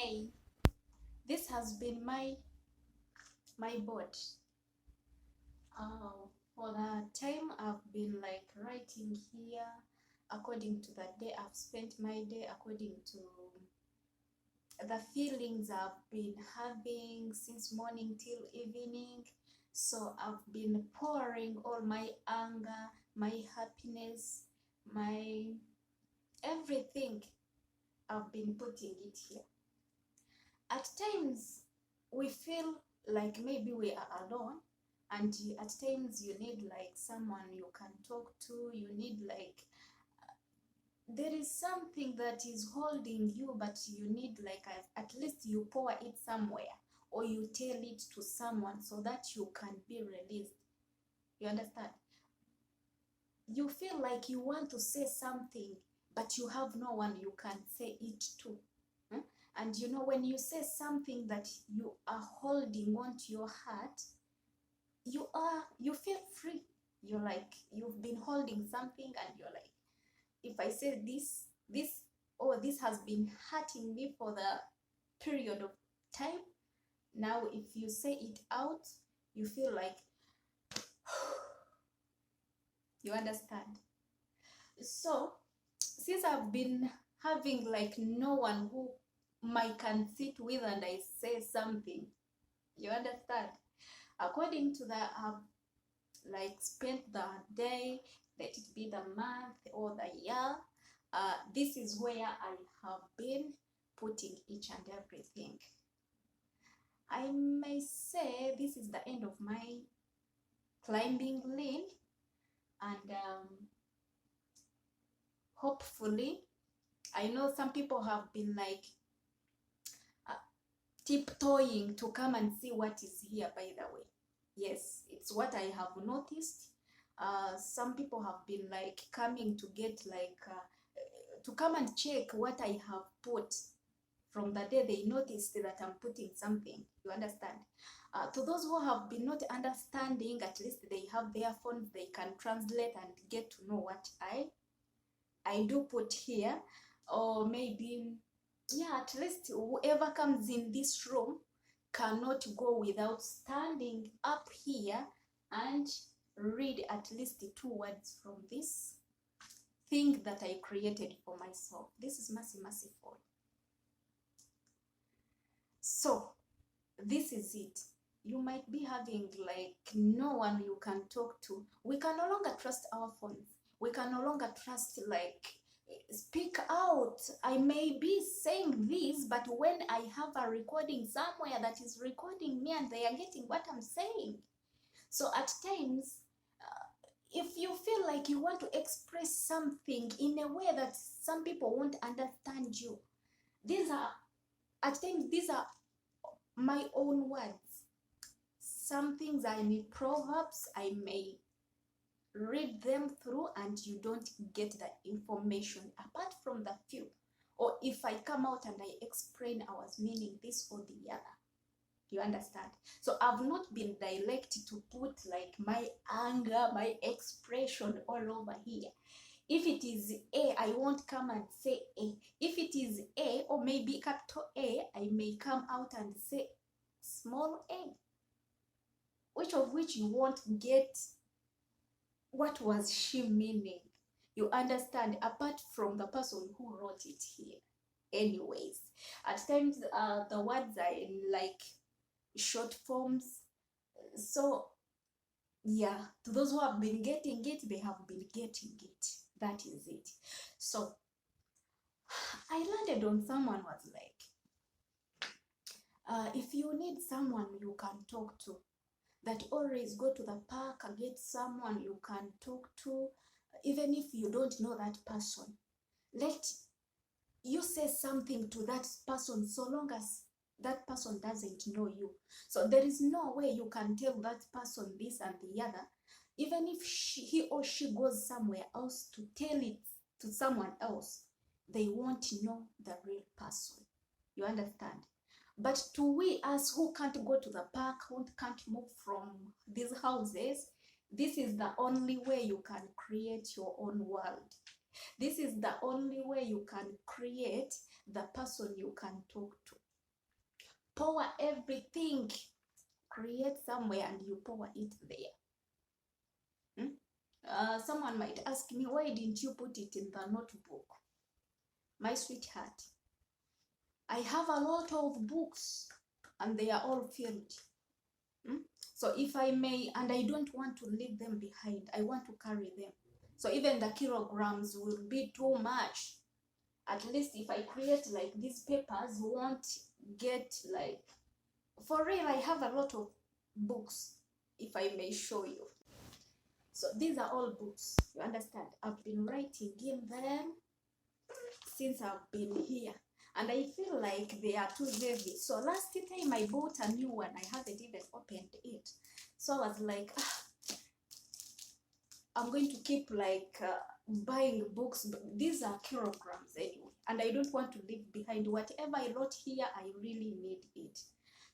Hey, this has been my board. For the time I've been like writing here, according to the day I've spent my day, according to the feelings I've been having since morning till evening. So I've been pouring all my anger, my happiness, my everything. I've been putting it here. At times we feel like maybe we are alone, and at times you need like someone you can talk to. You need like there is something that is holding you, but you need like at least you pour it somewhere, or you tell it to someone so that you can be released. You understand? You feel like you want to say something, but you have no one you can say it to. And you know, when you say something that you are holding onto your heart, you feel free. You're like, you've been holding something and you're like, if I say this has been hurting me for the period of time. Now if you say it out, you feel like you understand. So since I've been having like no one who I can sit with and I say something, you understand, according to that, I've like spent the day, let it be the month or the year, this is where I have been putting each and everything. I may say this is the end of my climbing lane, and hopefully, I know some people have been like tiptoeing to come and see what is here, by the way. Yes, it's what I have noticed. Some people have been like coming to get like to come and check what I have put from the day they noticed that I'm putting something. You understand? To those who have been not understanding, at least they have their phones, they can translate and get to know what I do put here. Or maybe, yeah, at least whoever comes in this room cannot go without standing up here and read at least 2 words from this thing that I created for myself. This is merciful. So this is it. You might be having like no one you can talk to. We can no longer trust our phones. We can no longer trust like speak out. I may be saying this, but when I have a recording somewhere that is recording me and they are getting what I'm saying. So at times, if you feel like you want to express something in a way that some people won't understand you, these are my own words. Some things are in proverbs. I may read them through and you don't get the information apart from the few. Or if I come out and I explain I was meaning this or the other. You understand? So I've not been direct to put like my anger, my expression all over here. If it is A, I won't come and say A. If it is A, or maybe capital A, I may come out and say small a. Which you won't get what was she meaning. You understand? Apart from the person who wrote it here. Anyways, at times the words are in like short forms. So yeah, to those who have been getting it, they have been getting it. That is it. So I landed on someone was like, if you need someone you can talk to, that always go to the park and get someone you can talk to, even if you don't know that person. Let you say something to that person so long as that person doesn't know you. So there is no way you can tell that person this and the other, even if he or she goes somewhere else to tell it to someone else, they won't know the real person. You understand? But to we us who can't go to the park, who can't move from these houses, this is the only way you can create your own world. This is the only way you can create the person you can talk to. Pour everything. Create somewhere and you pour it there. Someone might ask me, why didn't you put it in the notebook? My sweetheart, I have a lot of books and they are all filled. So if I may, and I don't want to leave them behind, I want to carry them. So even the kilograms will be too much. At least if I create like these papers, won't get like, for real, I have a lot of books, if I may show you. So these are all books, you understand? I've been writing in them since I've been here. And I feel like they are too heavy. So last time I bought a new one, I haven't even opened it. So I was like, I'm going to keep like buying books. But these are kilograms anyway. And I don't want to leave behind. Whatever I wrote here, I really need it.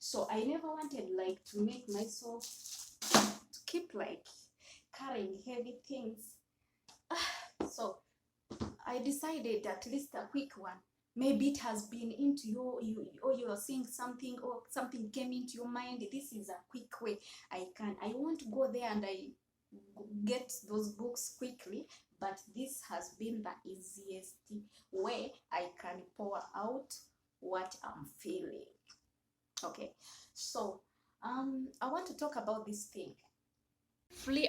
So I never wanted like to make myself to keep like carrying heavy things. So I decided at least a quick one. Maybe it has been into or you're seeing something, or something came into your mind. This is a quick way. I won't go there and I get those books quickly, but this has been the easiest way I can pour out what I'm feeling. Okay, so I want to talk about this thing.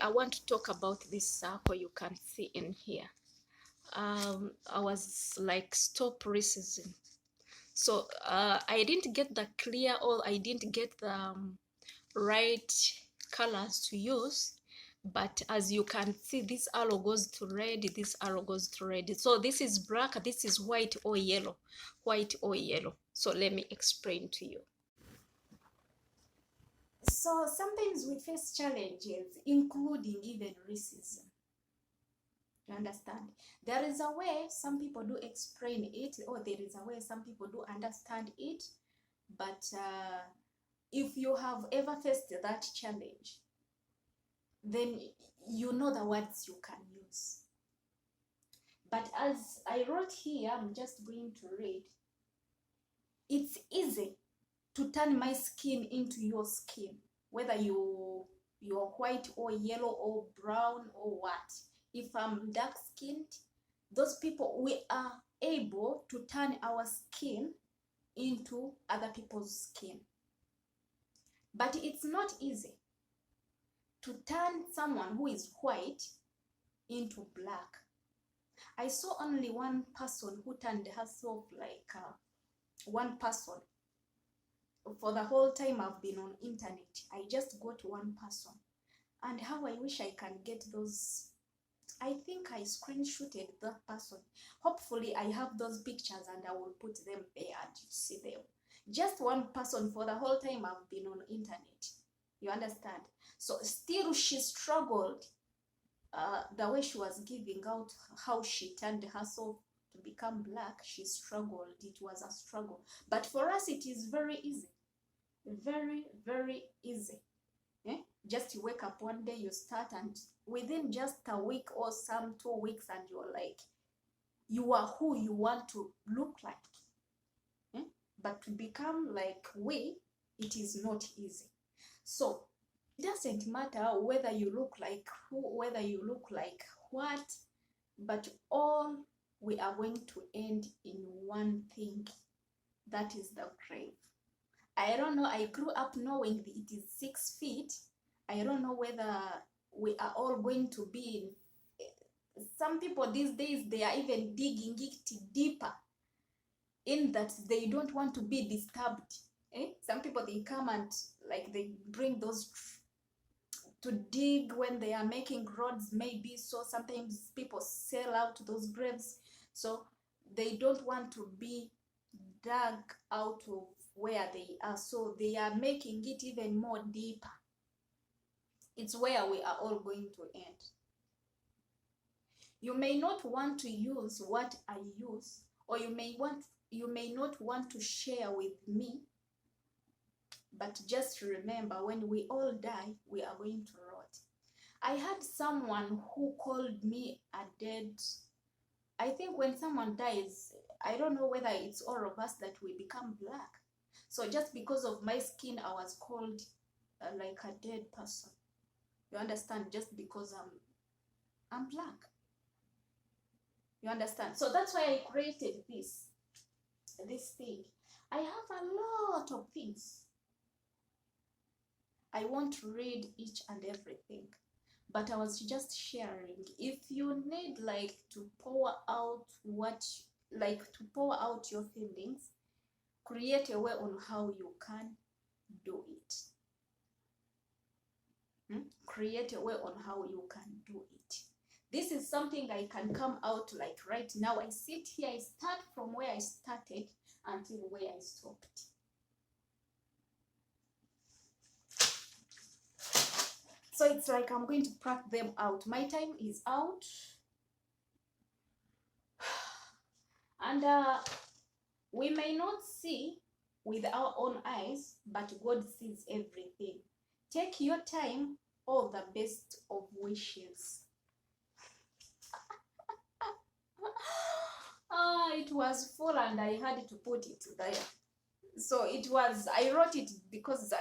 I want to talk about this circle you can see in here. I was like, stop racism. So I didn't get the clear, or I didn't get the right colors to use, but as you can see, this arrow goes to red, this arrow goes to red. So this is black, this is white or yellow, white or yellow. So let me explain to you. So sometimes we face challenges, including even racism. You understand? There is a way some people do explain it, or there is a way some people do understand it. But if you have ever faced that challenge, then you know the words you can use. But as I wrote here, I'm just going to read. It's easy to turn my skin into your skin, whether you're white or yellow or brown or what. If I'm dark-skinned, those people, we are able to turn our skin into other people's skin. But it's not easy to turn someone who is white into black. I saw only one person who turned herself like one person. For the whole time I've been on internet, I just got one person. And how I wish I can get those. I think I screenshotted that person. Hopefully I have those pictures and I will put them there and you see them. Just one person for the whole time I've been on internet. You understand? So still she struggled. The way she was giving out how she turned herself to become black, she struggled. It was a struggle. But for us it is very easy. Very, very easy. Just you wake up one day, you start, and within just a week or some 2 weeks, and you're like, you are who you want to look like. But to become like we, it is not easy. So it doesn't matter whether you look like who, whether you look like what, but all we are going to end in one thing, that is the grave. I don't know, I grew up knowing it is 6 feet. I don't know whether we are all going to be in. Some people these days, they are even digging it deeper, in that they don't want to be disturbed. Some people, they come and like they bring those to dig when they are making roads, maybe. So sometimes people sell out those graves, so they don't want to be dug out of where they are, so they are making it even more deeper. It's where we are all going to end. You may not want to use what I use, or you may not want to share with me, but just remember, when we all die, we are going to rot. I had someone who called me a dead. I think when someone dies, I don't know whether it's all of us that we become black. So just because of my skin, I was called like a dead person. You understand? Just because I'm black. You understand? So that's why I created this thing. I have a lot of things. I won't read each and everything, but I was just sharing. If you need like to pour out your feelings, create a way on how you can do it. Create a way on how you can do it. This is something I can come out like right now. I sit here, I start from where I started until where I stopped. So it's like I'm going to pack them out. My time is out. And we may not see with our own eyes, but God sees everything. Take your time. All the best of wishes. It was full and I had to put it there. So I wrote it because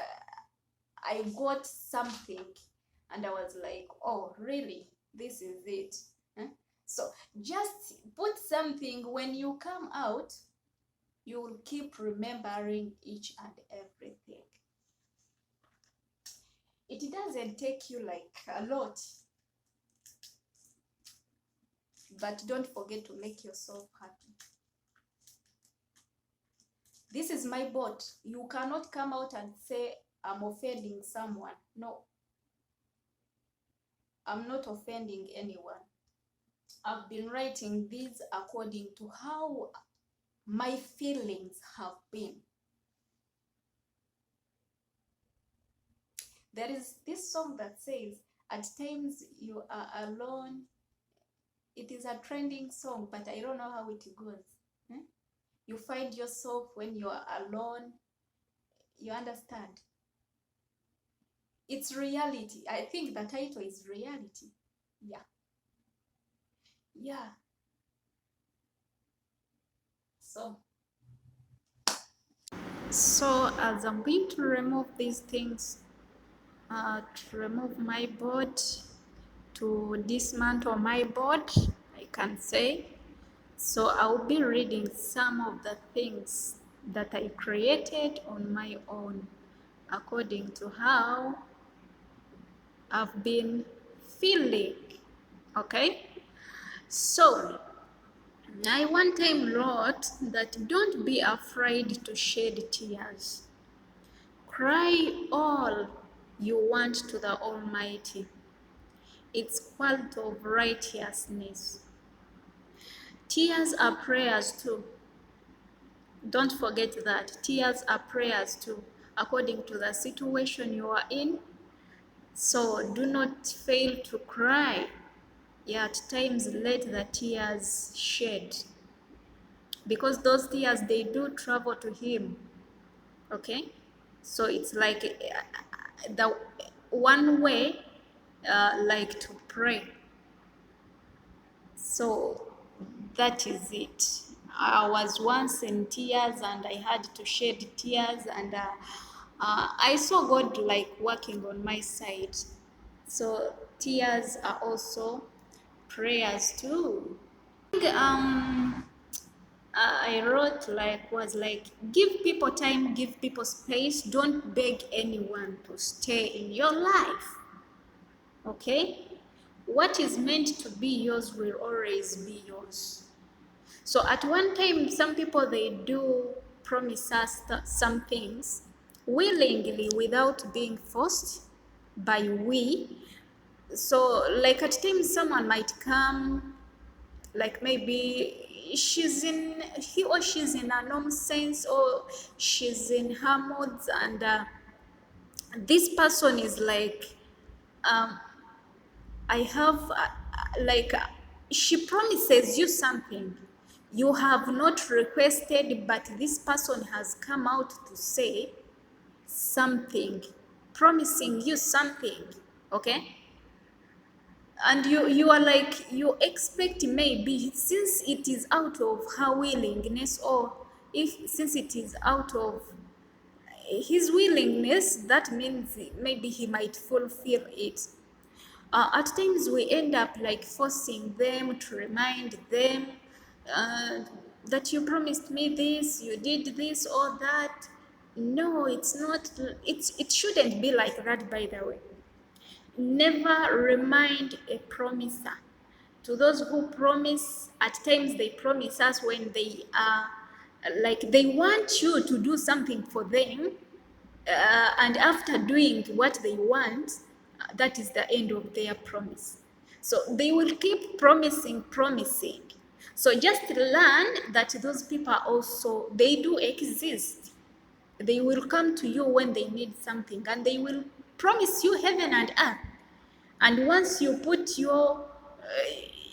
I got something and I was like, oh, really? This is it. Huh? So just put something. When you come out, you will keep remembering each and everything. It doesn't take you like a lot, but don't forget to make yourself happy. This is my boat. You cannot come out and say, I'm offending someone. No, I'm not offending anyone. I've been writing these according to how my feelings have been. There is this song that says, at times you are alone. It is a trending song, but I don't know how it goes. You find yourself when you are alone. You understand? It's reality. I think the title is reality. Yeah. Yeah. So as I'm going to remove these things, to remove my board, to dismantle my board, I can say. So I'll be reading some of the things that I created on my own according to how I've been feeling. Okay? So I one time wrote that don't be afraid to shed tears. Cry all you want to the Almighty. It's part of righteousness. Tears are prayers too. Don't forget that. Tears are prayers too, according to the situation you are in. So do not fail to cry. Yeah, at times let the tears shed. Because those tears, they do travel to Him. Okay? So it's like the one way, like to pray. So that is it. I was once in tears and I had to shed tears, and I saw God like working on my side. So tears are also prayers too. I wrote give people time, give people space, don't beg anyone to stay in your life. Okay? What is meant to be yours will always be yours. So at one time, some people, they do promise us some things willingly without being forced by we. So like at times someone might come, like maybe he or she's in a nonsense, or she's in her moods, and this person is like, um, I have she promises you something you have not requested, but this person has come out to say something, promising you something, okay? And you are like, you expect maybe since it is out of her willingness, or if since it is out of his willingness, that means maybe he might fulfill it. At times we end up like forcing them to remind them uh, that you promised me this, you did this or that. No, it's not. It shouldn't be like that, by the way. Never remind a promiser. To those who promise, at times they promise us when they are like they want you to do something for them, and after doing what they want, that is the end of their promise. So they will keep promising. So just learn that those people also, they do exist. They will come to you when they need something, and they will promise you heaven and earth. And once you put your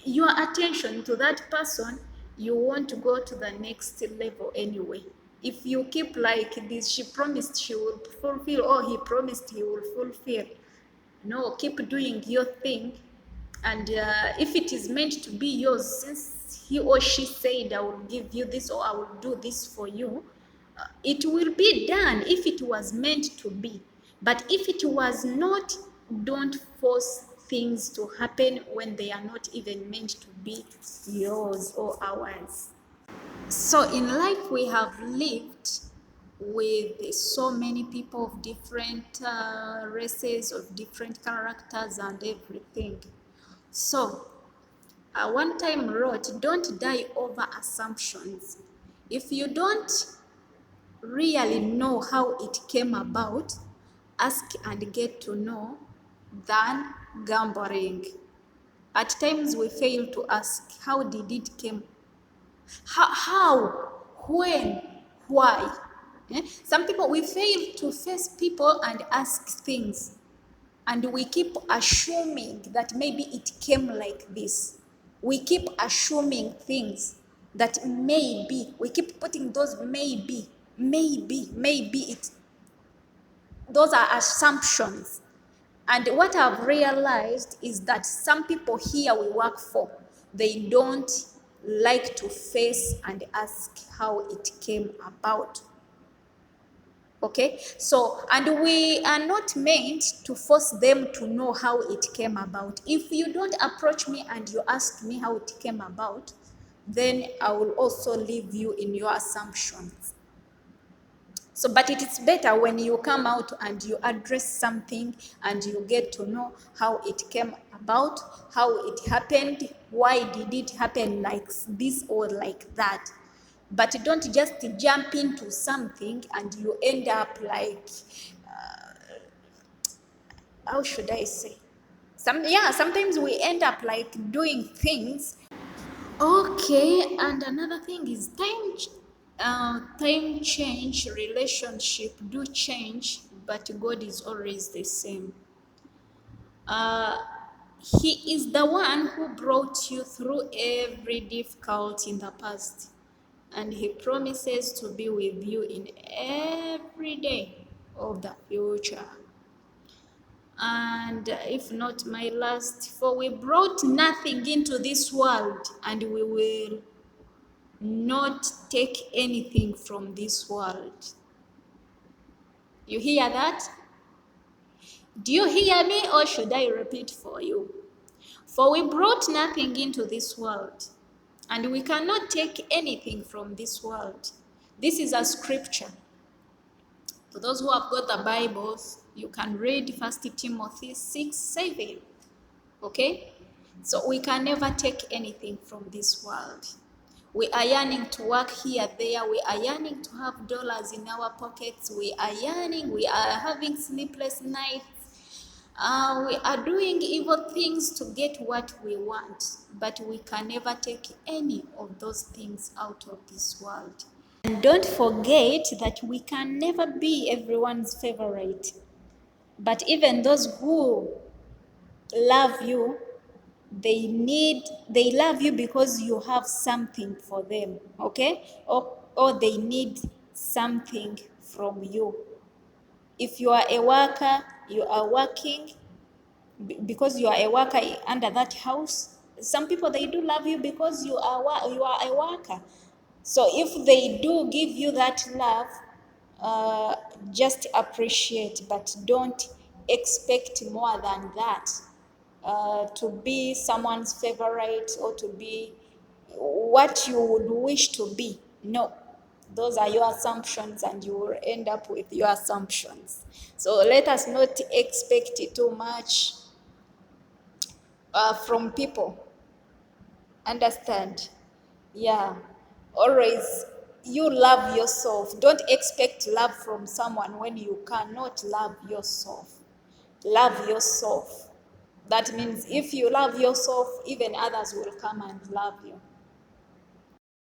attention to that person, you want to go to the next level anyway. If you keep like this, she promised she will fulfill, or he promised he will fulfill. No, keep doing your thing. And if it is meant to be yours, since he or she said, I will give you this or I will do this for you, it will be done if it was meant to be. But if it was not, don't force things to happen when they are not even meant to be yours or ours. So in life, we have lived with so many people of different races, of different characters and everything. So one time wrote, don't die over assumptions. If you don't really know how it came about, ask and get to know than gambling. At times we fail to ask, how did it came? How? When? Why? Some people, we fail to face people and ask things. And we keep assuming that maybe it came like this. We keep assuming things that maybe. We keep putting those maybe it. Those are assumptions. And what I've realized is that some people here we work for, they don't like to face and ask how it came about. Okay, so, and we are not meant to force them to know how it came about. If you don't approach me and you ask me how it came about, then I will also leave you in your assumptions. So, but it is better when you come out and you address something and you get to know how it came about, how it happened, why did it happen like this or like that. But don't just jump into something and you end up like, how should I say? Sometimes we end up like doing things. Okay, and another thing is time change, relationship do change, but God is always the same. Uh, he is the one who brought you through every difficulty in the past, and He promises to be with you in every day of the future. And if not, my last, for we brought nothing into this world, and we will not take anything from this world. You hear that? Do you hear me, or should I repeat for you? For we brought nothing into this world, and we cannot take anything from this world. This is a scripture. For those who have got the Bibles, you can read 1 Timothy 6:7. Okay? So we can never take anything from this world. We are yearning to work here, there. We are yearning to have dollars in our pockets. We are yearning. We are having sleepless nights. We are doing evil things to get what we want. But we can never take any of those things out of this world. And don't forget that we can never be everyone's favorite. But even those who love you, they love you because you have something for them, okay? Or they need something from you. If you are a worker, you are working because you are a worker under that house. Some people, they do love you because you are a worker. So if they do give you that love, uh, just appreciate, but don't expect more than that. To be someone's favorite or to be what you would wish to be. No, those are your assumptions and you will end up with your assumptions. So let us not expect too much from people. Understand? Yeah. Always, you love yourself. Don't expect love from someone when you cannot love yourself. Love yourself. That means if you love yourself, even others will come and love you.